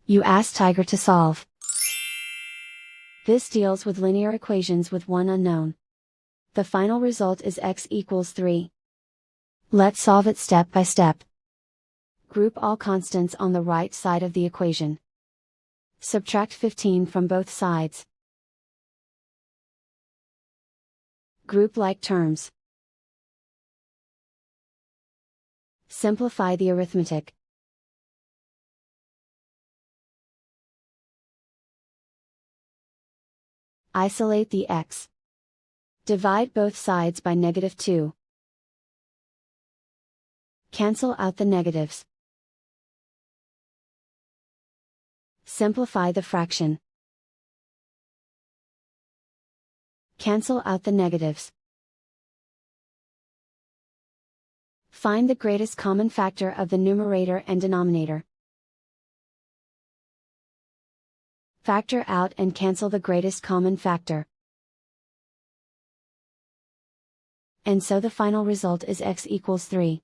You ask Tiger to solve. This deals with linear equations with one unknown. The final result is x equals 3. Let's solve it step by step. Group all constants on the right side of the equation. Subtract 15 from both sides. Group like terms. Simplify the arithmetic. Isolate the x. Divide both sides by -2. Cancel out the negatives. Simplify the fraction. Cancel out the negatives. Find the greatest common factor of the numerator and denominator. Factor out and cancel the greatest common factor. And so the final result is x equals 3.